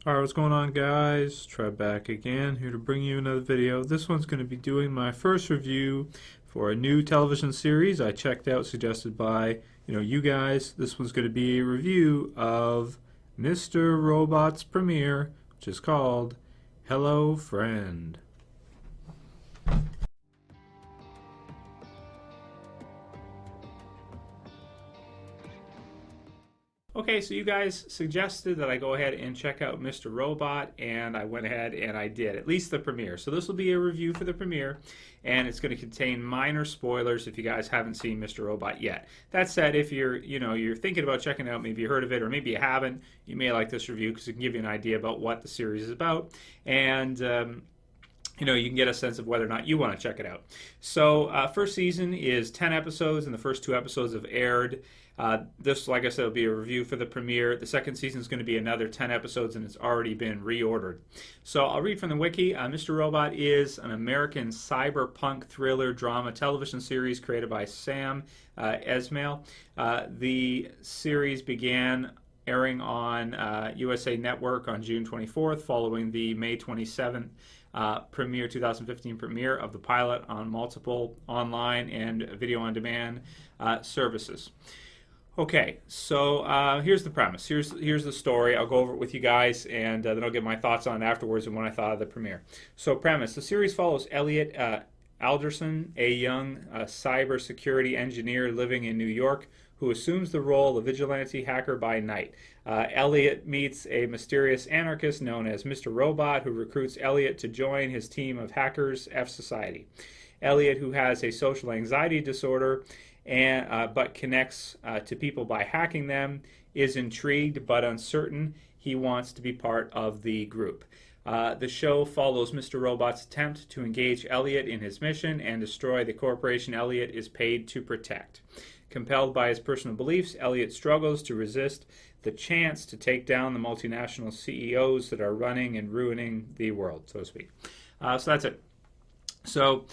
Alright, what's going on, guys? Trev back again, here to bring you another video. This one's going to be doing my first review for a new television series I checked out, suggested by, you guys. This one's going to be a review of Mr. Robot's premiere, which is called Hello Friend. Okay, so you guys suggested that I go ahead and check out Mr. Robot, and I went ahead and I did, at least the premiere. So this will be a review for the premiere, and it's going to contain minor spoilers if you guys haven't seen Mr. Robot yet. That said, if you're thinking about checking it out, maybe you heard of it or maybe you haven't, you may like this review because it can give you an idea about what the series is about, and you can get a sense of whether or not you want to check it out. So first season is 10 episodes, and the first 2 episodes have aired. This, like I said, will be a review for the premiere. The second season is going to be another 10 episodes, and it's already been reordered. So I'll read from the wiki. Mr. Robot is an American cyberpunk thriller drama television series created by Sam Esmail. The series began airing on USA Network on June 24th, following the May 27th 2015 premiere of the pilot on multiple online and video on demand services. Okay, so here's the premise. Here's the story. I'll go over it with you guys, and then I'll give my thoughts on it afterwards and what I thought of the premiere. So premise: the series follows Elliot Alderson, a young cybersecurity engineer living in New York, who assumes the role of vigilante hacker by night. Elliot meets a mysterious anarchist known as Mr. Robot, who recruits Elliot to join his team of hackers, fsociety. Elliot, who has a social anxiety disorder, but connects to people by hacking them, is intrigued but uncertain. He wants to be part of the group. The show follows Mr. Robot's attempt to engage Elliot in his mission and destroy the corporation Elliot is paid to protect. Compelled by his personal beliefs, Elliot struggles to resist the chance to take down the multinational CEOs that are running and ruining the world, so to speak. So that's it. So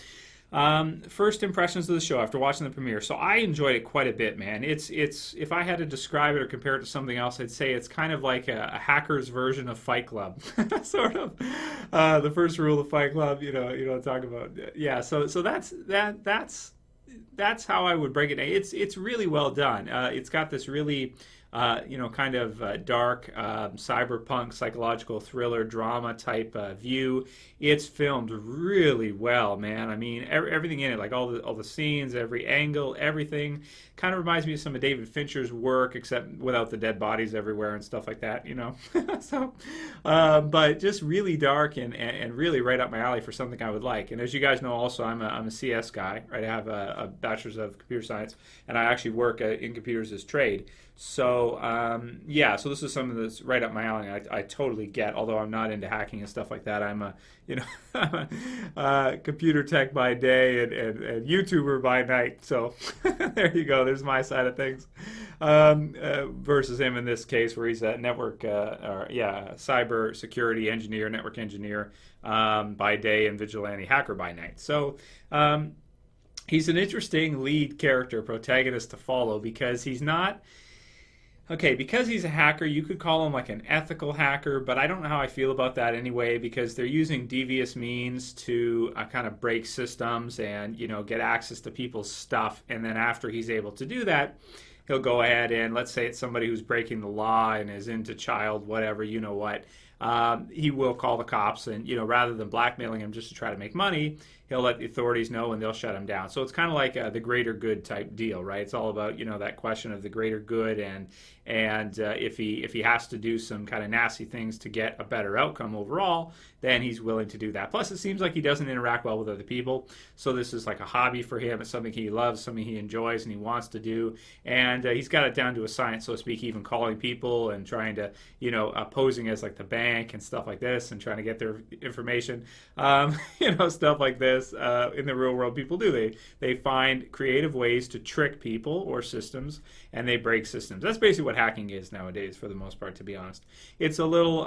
first impressions of the show after watching the premiere. So I enjoyed it quite a bit, man. It's if I had to describe it or compare it to something else, I'd say it's kind of like a hacker's version of Fight Club, sort of. The first rule of Fight Club, you don't talk about. Yeah, so that's how I would break it down. It's really well done. It's got this really kind of dark cyberpunk psychological thriller drama type view. It's filmed really well, man. I mean, everything in it, like all the scenes, every angle, everything, kind of reminds me of some of David Fincher's work, except without the dead bodies everywhere and stuff like that, So, but just really dark and really right up my alley for something I would like. And as you guys know, also I'm a CS guy, right? I have a bachelor's of computer science, and I actually work in computers as trade. So so this is something that's right up my alley. I totally get, although I'm not into hacking and stuff like that. I'm a computer tech by day and YouTuber by night. So there you go. There's my side of things. Versus him in this case, where he's a network, cyber security engineer, network engineer by day, and vigilante hacker by night. So he's an interesting lead character, protagonist to follow, because he's not. Okay, because he's a hacker, you could call him like an ethical hacker, but I don't know how I feel about that anyway, because they're using devious means to kind of break systems and, get access to people's stuff. And then after he's able to do that, he'll go ahead and, let's say it's somebody who's breaking the law and is into child whatever, he will call the cops and, rather than blackmailing him just to try to make money, he'll let the authorities know and they'll shut him down. So it's kind of like the greater good type deal, right? It's all about, that question of the greater good, and if he has to do some kind of nasty things to get a better outcome overall, then he's willing to do that. Plus, it seems like he doesn't interact well with other people, so this is like a hobby for him. It's something he loves, something he enjoys and he wants to do, and he's got it down to a science, so to speak, even calling people and trying to, posing as like the bank and stuff like this and trying to get their information, stuff like this. In the real world, people do. They find creative ways to trick people or systems, and they break systems. That's basically what hacking is nowadays, for the most part, to be honest. It's a little...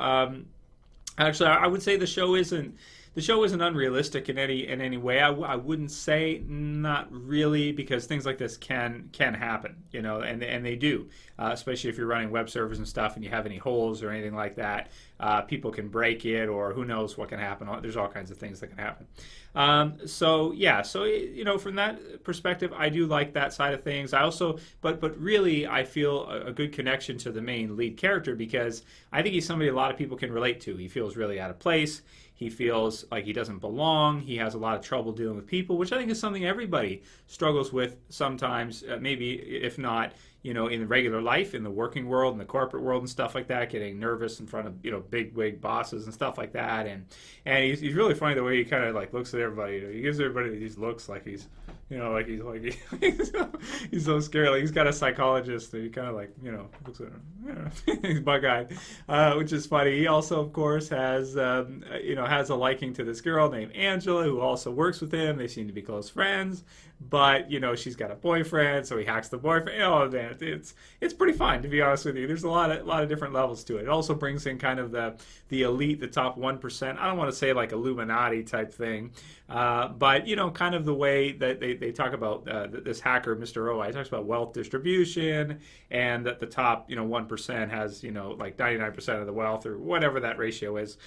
actually, I would say the show isn't the show isn't unrealistic in any way. I wouldn't say not really, because things like this can happen, you know, and they do, especially if you're running web servers and stuff and you have any holes or anything like that. People can break it, or who knows what can happen. There's all kinds of things that can happen. So yeah, so you know, from that perspective, I do like that side of things. I also, but really, I feel a good connection to the main lead character, because I think he's somebody a lot of people can relate to. He feels really out of place. He feels like he doesn't belong. He has a lot of trouble dealing with people, which I think is something everybody struggles with sometimes, maybe if not, you know, in regular life, in the working world, in the corporate world and stuff like that, getting nervous in front of, you know, big wig bosses and stuff like that. And he's really funny the way he kind of like looks at everybody. You know, he gives everybody these looks like he's, you know, he's so scary. Like he's got a psychologist that he kind of like, you know, looks at him, you know, he's bug-eyed, which is funny. He also, of course, has, you know, has a liking to this girl named Angela, who also works with him. They seem to be close friends, but, you know, she's got a boyfriend, so he hacks the boyfriend. Oh man, it's pretty fun, to be honest with you. There's a lot of different levels to it. It also brings in kind of the elite, the top 1%. I don't want to say like Illuminati type thing, but, you know, kind of the way that they talk about this hacker, Mr. O. He talks about wealth distribution, and that the top, you know, 1% has, you know, like 99% of the wealth, or whatever that ratio is.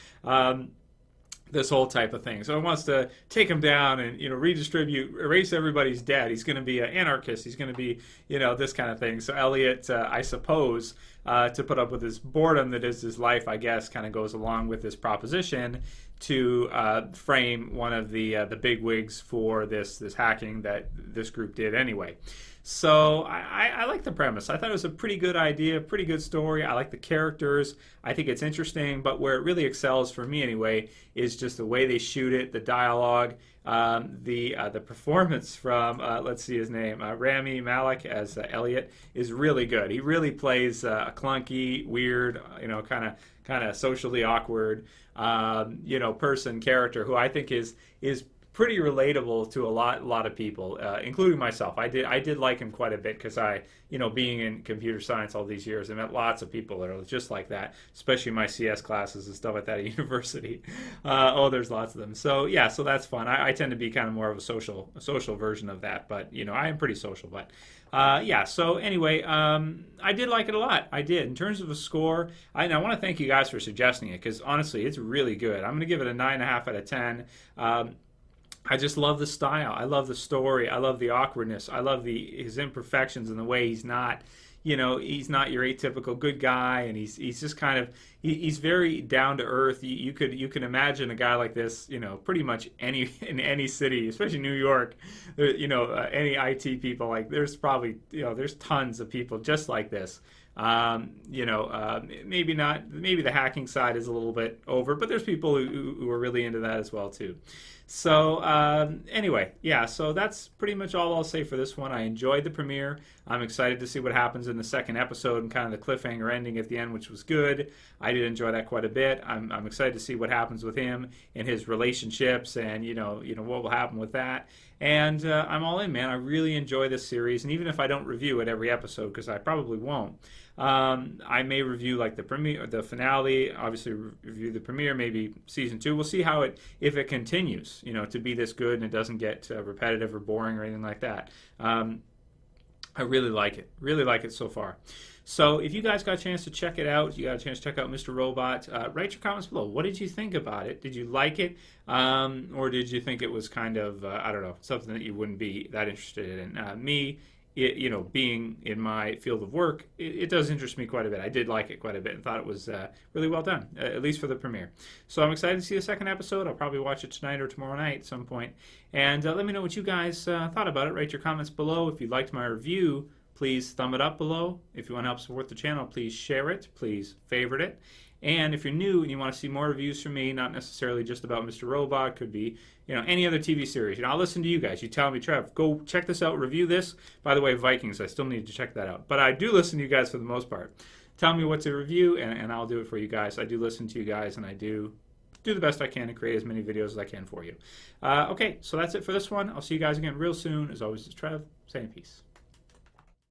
This whole type of thing. So he wants to take him down and, you know, redistribute, erase everybody's debt. He's going to be an anarchist. He's going to be, you know, this kind of thing. So Elliot, I suppose, to put up with his boredom that is his life, I guess, kind of goes along with this proposition to frame one of the big wigs for this hacking that this group did anyway. So I like the premise. I thought it was a pretty good idea, pretty good story. I like the characters. I think it's interesting, but where it really excels for me anyway is just the way they shoot it, the dialogue, the performance from let's see his name, Ramy Malik as Elliott is really good. He really plays a clunky, weird, you know, kind of socially awkward, you know, character who I think is pretty relatable to a lot of people, including myself. I did like him quite a bit, because I, you know, being in computer science all these years, I met lots of people that are just like that, especially my CS classes and stuff like that at university. There's lots of them. So yeah, so that's fun. I tend to be kind of more of a social version of that, but, you know, I am pretty social. But yeah, so anyway, I did like it a lot. I did. In terms of a score, I want to thank you guys for suggesting it, because honestly, it's really good. I'm going to give it a 9.5 out of 10. I just love the style. I love the story. I love the awkwardness. I love his imperfections and the way he's not, you know, he's not your atypical good guy, and he's just kind of he's very down to earth. You can imagine a guy like this, you know, pretty much in any city, especially New York. You know, any IT people, like there's probably, you know, there's tons of people just like this. You know, maybe the hacking side is a little bit over, but there's people who are really into that as well too. So anyway, yeah, so that's pretty much all I'll say for this one. I enjoyed the premiere. I'm excited to see what happens in the second episode and kind of the cliffhanger ending at the end, which was good. I did enjoy that quite a bit. I'm excited to see what happens with him and his relationships, and you know what will happen with that. And I'm all in, man. I really enjoy this series, and even if I don't review it every episode, because I probably won't, I may review like the premiere, the finale. Obviously, review the premiere, maybe season 2. We'll see how if it continues, you know, to be this good and it doesn't get repetitive or boring or anything like that. I really like it so far. So if you guys got a chance to check it out, you got a chance to check out Mr. Robot, write your comments below. What did you think about it? Did you like it? Or did you think it was kind of, I don't know, something that you wouldn't be that interested in? You know, being in my field of work, it does interest me quite a bit. I did like it quite a bit and thought it was really well done, at least for the premiere. So I'm excited to see the second episode. I'll probably watch it tonight or tomorrow night at some point. And let me know what you guys thought about it. Write your comments below. If you liked my review, please thumb it up below. If you want to help support the channel, please share it. Please favorite it. And if you're new and you want to see more reviews from me, not necessarily just about Mr. Robot, could be, you know, any other TV series. You know, I'll listen to you guys. You tell me, Trev, go check this out, review this. By the way, Vikings, I still need to check that out. But I do listen to you guys for the most part. Tell me what to review, and I'll do it for you guys. I do listen to you guys, and I do the best I can to create as many videos as I can for you. Okay, so that's it for this one. I'll see you guys again real soon. As always, it's Trev, saying peace.